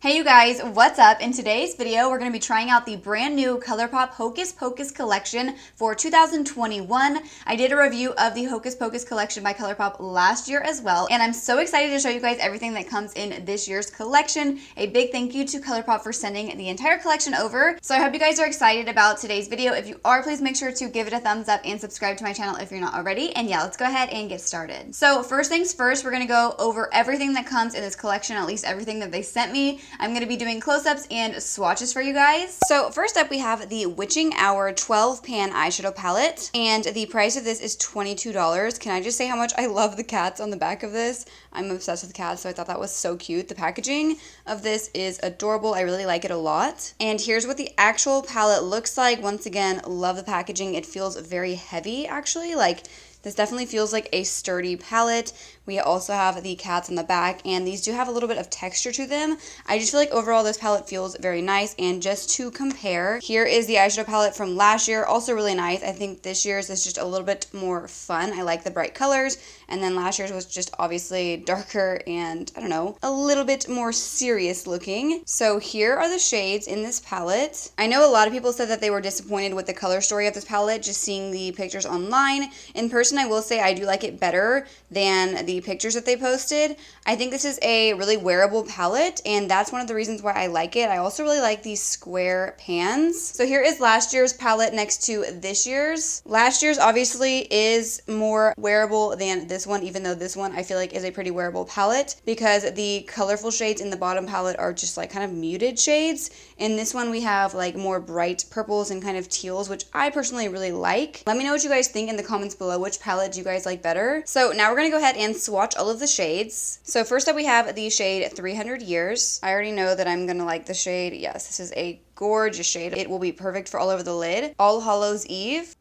Hey you guys, what's up? In today's video, we're going to be trying out the brand new ColourPop Hocus Pocus collection for 2021. I did a review of the Hocus Pocus collection by ColourPop last year as well, and I'm so excited to show you guys everything that comes in this year's collection. A big thank you to ColourPop for sending the entire collection over. So I hope you guys are excited about today's video. If you are, please make sure to give it a thumbs up and subscribe to my channel if you're not already. And yeah, let's go ahead and get started. So first things first, we're going to go over everything that comes in this collection, at least everything that they sent me. I'm going to be doing close-ups and swatches for you guys. So first up, we have the Witching Hour 12 pan eyeshadow palette, and the price of this is $22. Can I just say how much I love the cats on the back of this? I'm obsessed with cats, so I thought that was so cute. The packaging of this is adorable. I really like it a lot. And here's what the actual palette looks like. Once again, love the packaging. It feels very heavy, actually. Like, this definitely feels like a sturdy palette. We also have the cats on the back, and these do have a little bit of texture to them. I just feel like overall this palette feels very nice. And just to compare, here is the eyeshadow palette from last year, also really nice. I think this year's is just a little bit more fun. I like the bright colors, and then last year's was just obviously darker and, I don't know, a little bit more serious looking. So here are the shades in this palette. I know a lot of people said that they were disappointed with the color story of this palette, just seeing the pictures online. In person, I will say I do like it better than the pictures that they posted. I think this is a really wearable palette, and that's one of the reasons why I like it. I also really like these square pans. So here is last year's palette next to this year's. Last year's obviously is more wearable than this one, even though this one I feel like is a pretty wearable palette because the colorful shades in the bottom palette are just like kind of muted shades. In this one we have like more bright purples and kind of teals, which I personally really like. Let me know what you guys think in the comments below. Which palette do you guys like better? So now we're gonna go ahead and swatch all of the shades. So first up we have the shade 300 Years. I already know that I'm gonna like the shade. Yes, this is a gorgeous shade. It will be perfect for all over the lid. All Hallows Eve.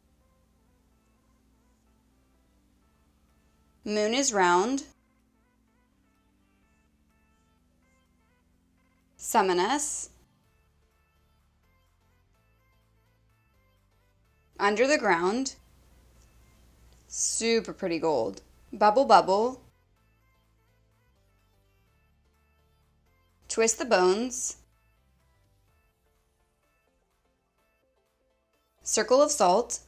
Moon is Round. Summoness. Under the Ground. Super pretty gold. Bubble Bubble. Twist the Bones. Circle of Salt.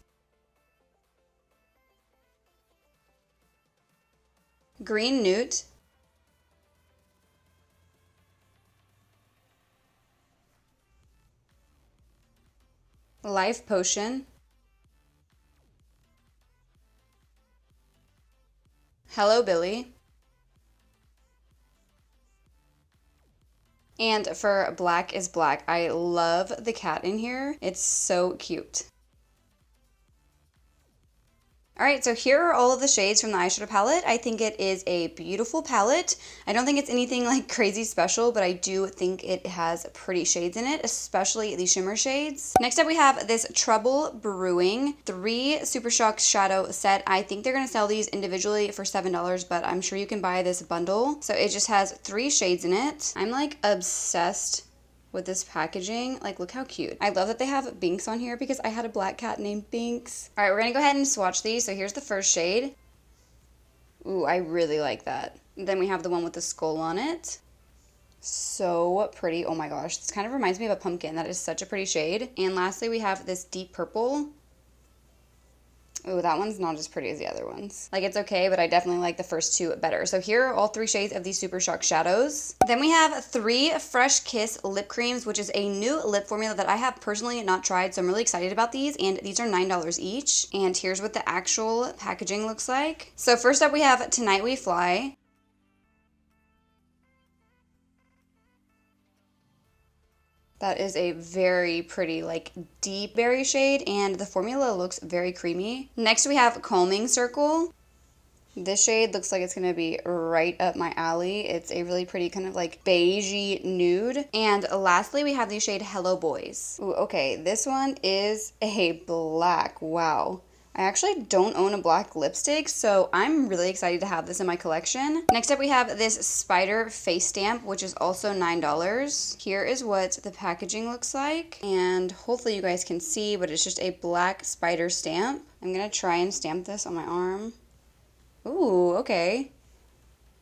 Green Newt. Life Potion. Hello Billy. And for Black is Black, I love the cat in here. It's so cute. Alright, so here are all of the shades from the eyeshadow palette. I think it is a beautiful palette. I don't think it's anything like crazy special, but I do think it has pretty shades in it, especially the shimmer shades. Next up we have this Trouble Brewing 3 Super Shock Shadow set. I think they're going to sell these individually for $7, but I'm sure you can buy this bundle. So it just has 3 shades in it. I'm like obsessed with this packaging. Like, look how cute. I love that they have Binks on here because I had a black cat named Binks. All right, we're gonna go ahead and swatch these. So here's the first shade. Ooh, I really like that. Then we have the one with the skull on it. So pretty. Oh my gosh, this kind of reminds me of a pumpkin. That is such a pretty shade. And lastly, we have this deep purple. Oh, that one's not as pretty as the other ones. Like, it's okay, but I definitely like the first 2 better. So here are all 3 shades of these Super Shock Shadows. Then we have 3 Fresh Kiss lip creams, which is a new lip formula that I have personally not tried, so I'm really excited about these, and these are $9 each. And here's what the actual packaging looks like. So first up we have Tonight We Fly. That is a very pretty, like, deep berry shade, and the formula looks very creamy. Next we have Calming Circle. This shade looks like it's going to be right up my alley. It's a really pretty kind of like beigey nude. And lastly, we have the shade Hello Boys. Ooh, okay, this one is a black. Wow. I actually don't own a black lipstick, so I'm really excited to have this in my collection. Next up we have this Spider Face Stamp, which is also $9. Here is what the packaging looks like, and hopefully you guys can see, but it's just a black spider stamp. I'm gonna try and stamp this on my arm. Ooh, okay.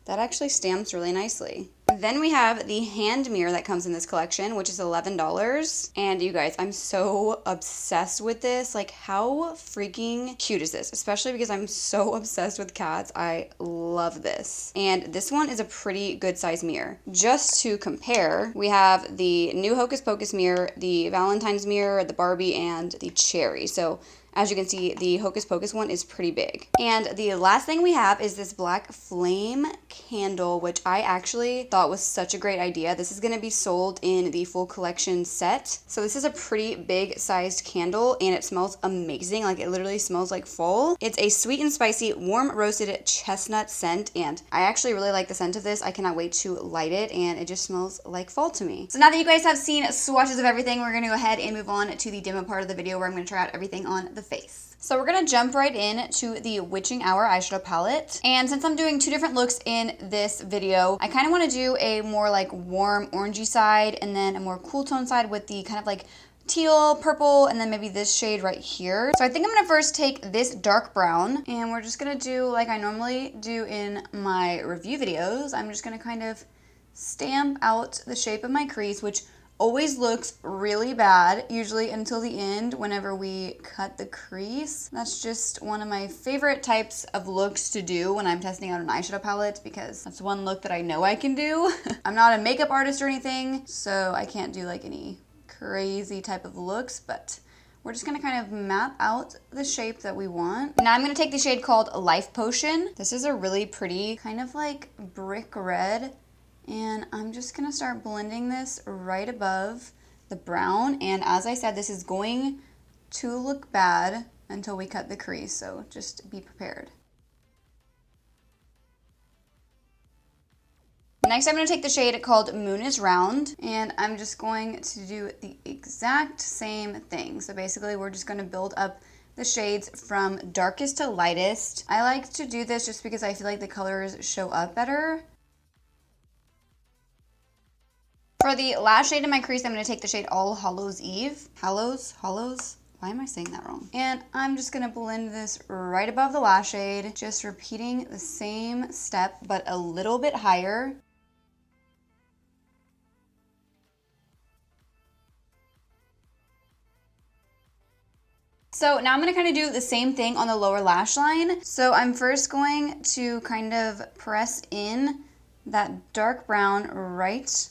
That actually stamps really nicely. Then we have the hand mirror that comes in this collection, which is $11. And you guys, I'm so obsessed with this. Like, how freaking cute is this? Especially because I'm so obsessed with cats. I love this. And this one is a pretty good size mirror. Just to compare, we have the new Hocus Pocus mirror, the Valentine's mirror, the Barbie, and the Cherry. So as you can see, the Hocus Pocus one is pretty big. And the last thing we have is this black flame candle, which I actually thought was such a great idea. This is going to be sold in the full collection set. So this is a pretty big sized candle, and it smells amazing. Like, it literally smells like fall. It's a sweet and spicy, warm roasted chestnut scent, and I actually really like the scent of this. I cannot wait to light it, and it just smells like fall to me. So now that you guys have seen swatches of everything, we're going to go ahead and move on to the demo part of the video where I'm going to try out everything on the face. So we're gonna jump right in to the Witching Hour eyeshadow palette. And since I'm doing two different looks in this video, I kind of want to do a more like warm orangey side and then a more cool tone side with the kind of like teal, purple, and then maybe this shade right here. So I think I'm gonna first take this dark brown, and we're just gonna do like I normally do in my review videos. I'm just gonna kind of stamp out the shape of my crease, which always looks really bad, usually until the end whenever we cut the crease. That's just one of my favorite types of looks to do when I'm testing out an eyeshadow palette, because that's one look that I know I can do. I'm not a makeup artist or anything, so I can't do like any crazy type of looks, but we're just gonna kind of map out the shape that we want. Now I'm gonna take the shade called Life Potion. This is a really pretty kind of like brick red, and I'm just gonna start blending this right above the brown. And as I said, this is going to look bad until we cut the crease, so just be prepared. Next, I'm going to take the shade called Moon is Round, and I'm just going to do the exact same thing. So basically, we're just going to build up the shades from darkest to lightest. I like to do this just because I feel like the colors show up better. For the last shade in my crease, I'm going to take the shade All Hallows Eve. Hallows? Why am I saying that wrong? And I'm just going to blend this right above the last shade, just repeating the same step, but a little bit higher. So now I'm going to kind of do the same thing on the lower lash line. So I'm first going to kind of press in that dark brown right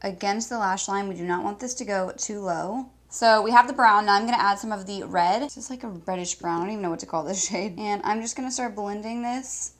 against the lash line. We do not want this to go too low. So we have the brown. Now I'm going to add some of the red. This is like a reddish brown. I don't even know what to call this shade. And I'm just going to start blending this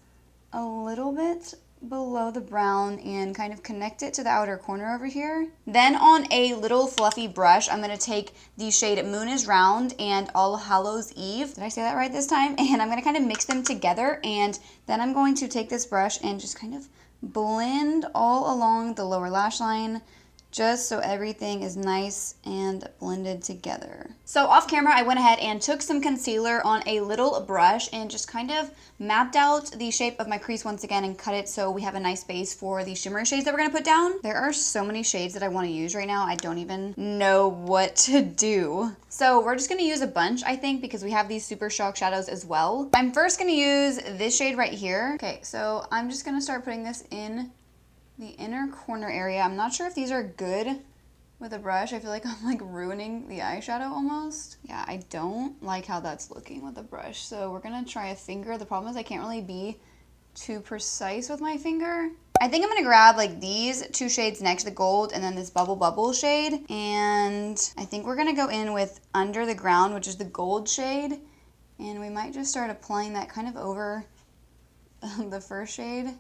a little bit below the brown and kind of connect it to the outer corner over here. Then on a little fluffy brush, I'm going to take the shade Moon is Round and All Hallows Eve. Did I say that right this time? And I'm going to kind of mix them together, and then I'm going to take this brush and just kind of blend all along the lower lash line, just so everything is nice and blended together. So off camera, I went ahead and took some concealer on a little brush and just kind of mapped out the shape of my crease once again and cut it so we have a nice base for the shimmer shades that we're gonna put down. There are so many shades that I wanna use right now, I don't even know what to do. So we're just gonna use a bunch, I think, because we have these Super Shock shadows as well. I'm first gonna use this shade right here. Okay, so I'm just gonna start putting this in the inner corner area. I'm not sure if these are good with a brush. I feel like I'm like ruining the eyeshadow almost. Yeah, I don't like how that's looking with a brush. So we're gonna try a finger. The problem is I can't really be too precise with my finger. I think I'm gonna grab like these two shades next, the gold and then this bubble shade. And I think we're gonna go in with Under the Ground, which is the gold shade. And we might just start applying that kind of over the first shade.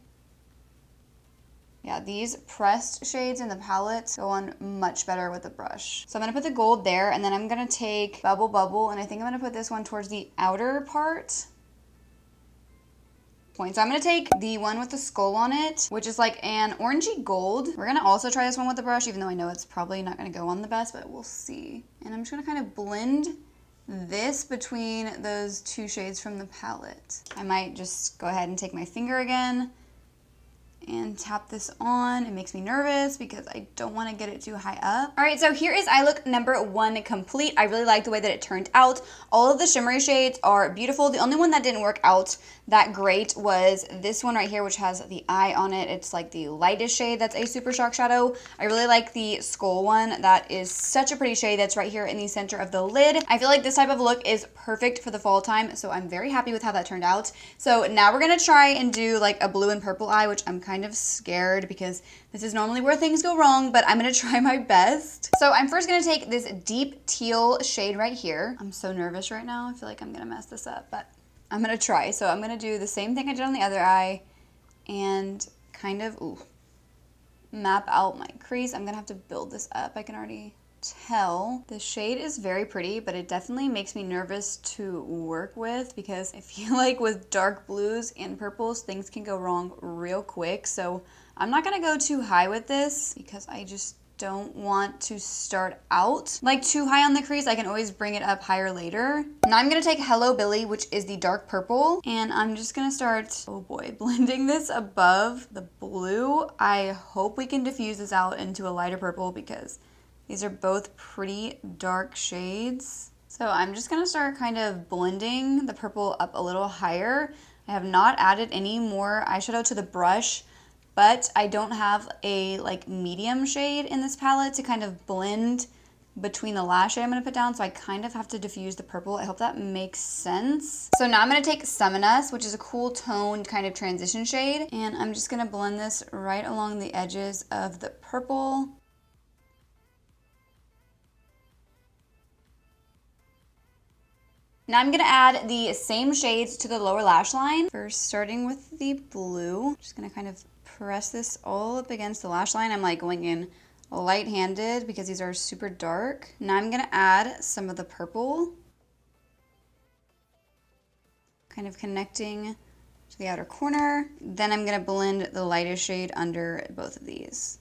Yeah, these pressed shades in the palette go on much better with the brush. So I'm going to put the gold there, and then I'm going to take Bubble, and I think I'm going to put this one towards the outer part. So I'm going to take the one with the skull on it, which is like an orangey gold. We're going to also try this one with the brush, even though I know it's probably not going to go on the best, but we'll see. And I'm just going to kind of blend this between those two shades from the palette. I might just go ahead and take my finger again and tap this on. It makes me nervous because I don't want to get it too high up. All right, so here is eye look number 1 complete. I really like the way that it turned out. All of the shimmery shades are beautiful. The only one that didn't work out that great was this one right here, which has the eye on it. It's like the lightest shade that's a super shock shadow. I really like the skull one. That is such a pretty shade that's right here in the center of the lid. I feel like this type of look is perfect for the fall time, so I'm very happy with how that turned out. So now we're gonna try and do like a blue and purple eye, which I'm kind of scared because this is normally where things go wrong, but I'm gonna try my best. So I'm first gonna take this deep teal shade right here. I'm so nervous right now. I feel like I'm gonna mess this up, but I'm gonna try. So I'm gonna do the same thing I did on the other eye and kind of, map out my crease. I'm gonna have to build this up. I can already tell. The shade is very pretty, but it definitely makes me nervous to work with because I feel like with dark blues and purples, things can go wrong real quick. So I'm not gonna go too high with this because I just don't want to start out like too high on the crease. I can always bring it up higher later. Now I'm gonna take Hello Billy, which is the dark purple, and I'm just gonna start, oh boy, blending this above the blue. I hope we can diffuse this out into a lighter purple because these are both pretty dark shades. So I'm just gonna start kind of blending the purple up a little higher. I have not added any more eyeshadow to the brush, but I don't have a like medium shade in this palette to kind of blend between the last shade I'm gonna put down, so I kind of have to diffuse the purple. I hope that makes sense. So now I'm gonna take Summon Us, which is a cool toned kind of transition shade, and I'm just gonna blend this right along the edges of the purple. Now I'm gonna add the same shades to the lower lash line. First, starting with the blue. Just gonna kind of press this all up against the lash line. I'm like going in light-handed because these are super dark. Now I'm gonna add some of the purple, kind of connecting to the outer corner. Then I'm gonna blend the lightest shade under both of these.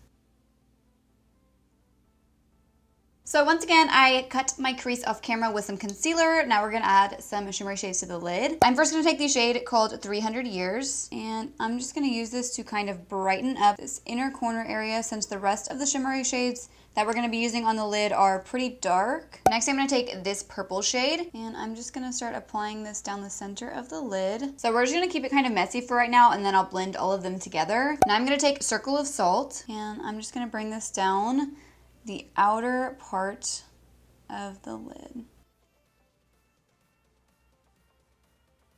So once again, I cut my crease off camera with some concealer. Now we're gonna add some shimmery shades to the lid. I'm first gonna take the shade called 300 Years, and I'm just gonna use this to kind of brighten up this inner corner area since the rest of the shimmery shades that we're gonna be using on the lid are pretty dark. Next, I'm gonna take this purple shade, and I'm just gonna start applying this down the center of the lid. So we're just gonna keep it kind of messy for right now, and then I'll blend all of them together. Now I'm gonna take Circle of Salt, and I'm just gonna bring this down the outer part of the lid.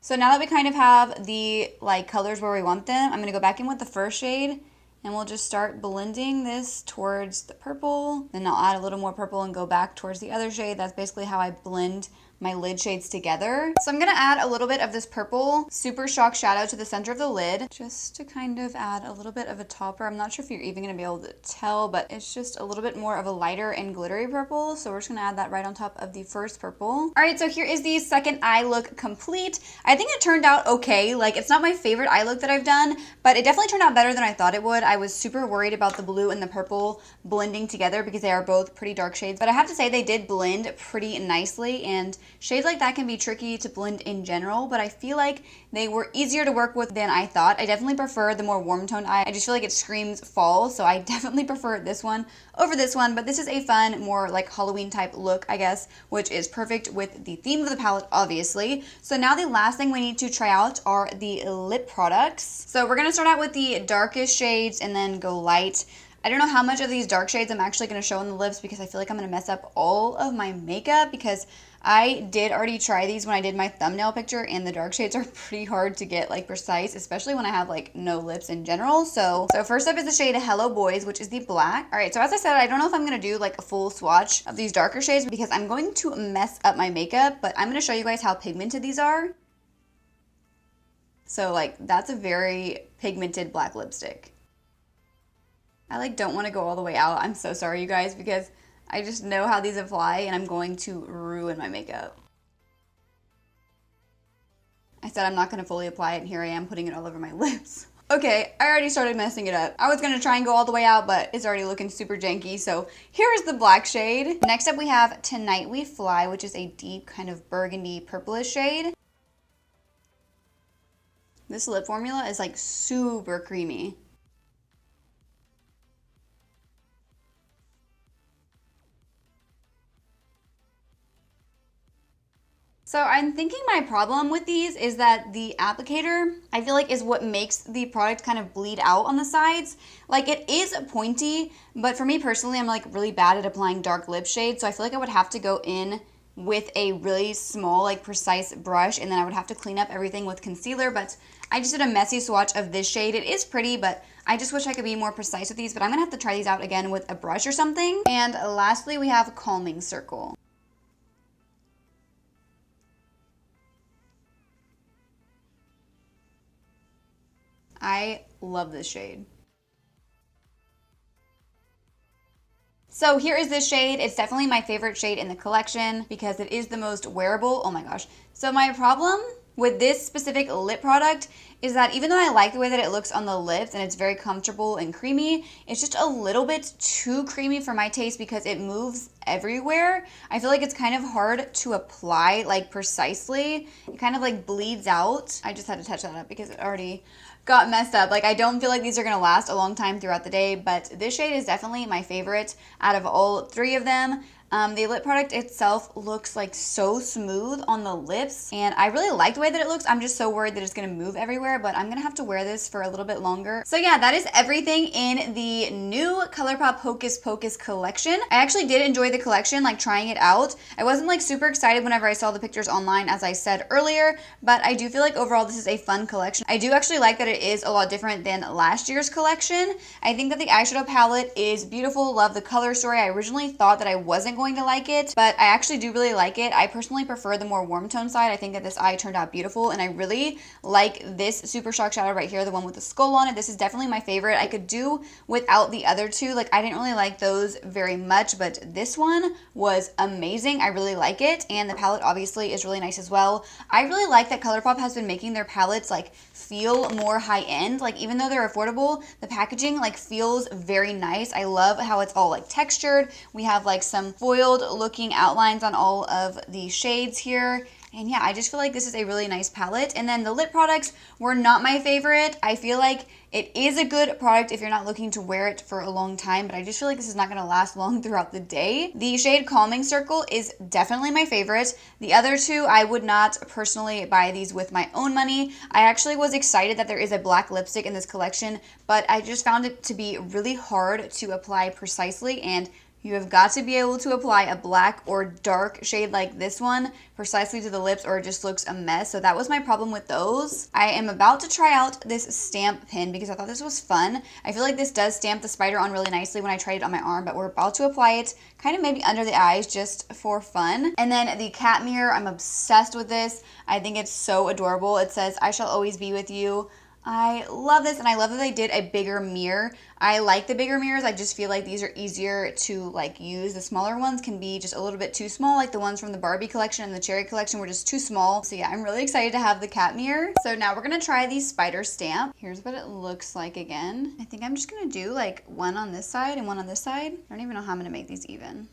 So now that we kind of have the like colors where we want them, I'm gonna go back in with the first shade and we'll just start blending this towards the purple. Then I'll add a little more purple and go back towards the other shade. That's basically how I blend my lid shades together. So I'm gonna add a little bit of this purple Super Shock Shadow to the center of the lid, just to kind of add a little bit of a topper. I'm not sure if you're even gonna be able to tell, but it's just a little bit more of a lighter and glittery purple. So we're just gonna add that right on top of the first purple. All right, so here is the second eye look complete. I think it turned out okay. Like, it's not my favorite eye look that I've done, but it definitely turned out better than I thought it would. I was super worried about the blue and the purple blending together because they are both pretty dark shades, but I have to say they did blend pretty nicely, and shades like that can be tricky to blend in general, but I feel like they were easier to work with than I thought. I definitely prefer the more warm toned eye. I just feel like it screams fall, so I definitely prefer this one over this one, but this is a fun, more like Halloween type look, I guess, which is perfect with the theme of the palette, obviously. So now the last thing we need to try out are the lip products. So we're gonna start out with the darkest shades and then go light. I don't know how much of these dark shades I'm actually going to show on the lips because I feel like I'm going to mess up all of my makeup, because I did already try these when I did my thumbnail picture, and the dark shades are pretty hard to get like precise, especially when I have like no lips in general. So first up is the shade Hello Boys, which is the black. All right, so as I said, I don't know if I'm going to do like a full swatch of these darker shades because I'm going to mess up my makeup, but I'm going to show you guys how pigmented these are. So like that's a very pigmented black lipstick. I like don't want to go all the way out. I'm so sorry, you guys, because I just know how these apply and I'm going to ruin my makeup. I said I'm not going to fully apply it, and here I am putting it all over my lips. Okay, I already started messing it up. I was going to try and go all the way out, but it's already looking super janky. So here is the black shade. Next up we have Tonight We Fly, which is a deep kind of burgundy purplish shade. This lip formula is like super creamy. So I'm thinking my problem with these is that the applicator, I feel like, is what makes the product kind of bleed out on the sides. Like, it is pointy, but for me personally, I'm like really bad at applying dark lip shades, so I feel like I would have to go in with a really small, like precise brush, and then I would have to clean up everything with concealer. But I just did a messy swatch of this shade. It is pretty, but I just wish I could be more precise with these, but I'm gonna have to try these out again with a brush or something. And lastly, we have Calming Circle. I love this shade. So here is this shade. It's definitely my favorite shade in the collection because it is the most wearable. Oh my gosh. So my problem with this specific lip product is that even though I like the way that it looks on the lips and it's very comfortable and creamy, it's just a little bit too creamy for my taste because it moves everywhere. I feel like it's kind of hard to apply like precisely. It kind of like bleeds out. I just had to touch that up because it already got messed up. Like, I don't feel like these are gonna last a long time throughout the day, but this shade is definitely my favorite out of all three of them. The lip product itself looks like so smooth on the lips, and I really like the way that it looks. I'm just so worried that it's gonna move everywhere, but I'm gonna have to wear this for a little bit longer. So yeah, that is everything in the new ColourPop Hocus Pocus collection. I actually did enjoy the collection, like trying it out. I wasn't like super excited whenever I saw the pictures online, as I said earlier, but I do feel like overall this is a fun collection. I do actually like that it is a lot different than last year's collection. I think that the eyeshadow palette is beautiful. Love the color story. I originally thought that I wasn't going to like it, but I actually do really like it. I personally prefer the more warm tone side. I think that this eye turned out beautiful, and I really like this Super Shock shadow right here, the one with the skull on it. This is definitely my favorite. I could do without the other two. Like, I didn't really like those very much, but this one was amazing. I really like it, and the palette obviously is really nice as well. I really like that ColourPop has been making their palettes like feel more high-end. Like, even though they're affordable, the packaging like feels very nice. I love how it's all like textured. We have like some foiled looking outlines on all of the shades here. And yeah, I just feel like this is a really nice palette. And then the lip products were not my favorite. I feel like it is a good product if you're not looking to wear it for a long time, but I just feel like this is not gonna last long throughout the day. The shade Calming Circle is definitely my favorite. The other two, I would not personally buy these with my own money. I actually was excited that there is a black lipstick in this collection, but I just found it to be really hard to apply precisely, and you have got to be able to apply a black or dark shade like this one precisely to the lips, or it just looks a mess. So that was my problem with those. I am about to try out this stamp pin because I thought this was fun. I feel like this does stamp the spider on really nicely when I tried it on my arm, but we're about to apply it kind of maybe under the eyes just for fun. And then the cat mirror, I'm obsessed with this. I think it's so adorable. It says, "I shall always be with you." I love this, and I love that they did a bigger mirror. I like the bigger mirrors. I just feel like these are easier to like use. The smaller ones can be just a little bit too small, like the ones from the Barbie collection and the Cherry collection were just too small. So yeah, I'm really excited to have the cat mirror. So now we're gonna try the spider stamp. Here's what it looks like again. I think I'm just gonna do like one on this side and one on this side. I don't even know how I'm gonna make these even.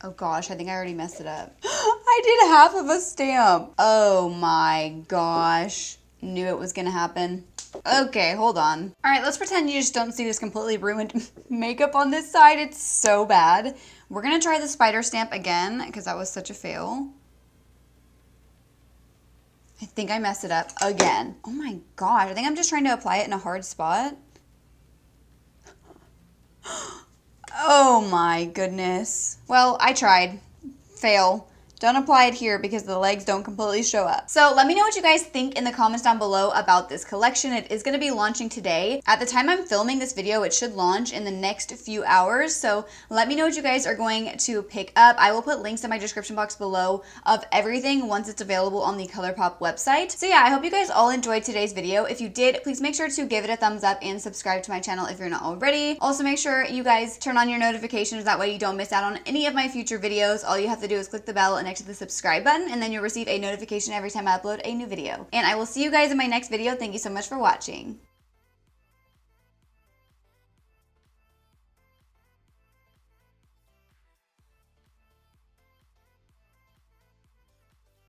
Oh gosh, I think I already messed it up. I did half of a stamp. Oh my gosh. Knew it was gonna happen. Okay, hold on. All right, let's pretend you just don't see this completely ruined makeup on this side. It's so bad. We're gonna try the spider stamp again because that was such a fail. I think I messed it up again. Oh my gosh, I think I'm just trying to apply it in a hard spot. Oh my goodness. Well, I tried. Fail. Don't apply it here because the legs don't completely show up. So let me know what you guys think in the comments down below about this collection. It is going to be launching today. At the time I'm filming this video, it should launch in the next few hours. So let me know what you guys are going to pick up. I will put links in my description box below of everything once it's available on the ColourPop website. So yeah, I hope you guys all enjoyed today's video. If you did, please make sure to give it a thumbs up and subscribe to my channel if you're not already. Also make sure you guys turn on your notifications. That way you don't miss out on any of my future videos. All you have to do is click the bell next to the subscribe button, and then you'll receive a notification every time I upload a new video. And I will see you guys in my next video. Thank you so much for watching.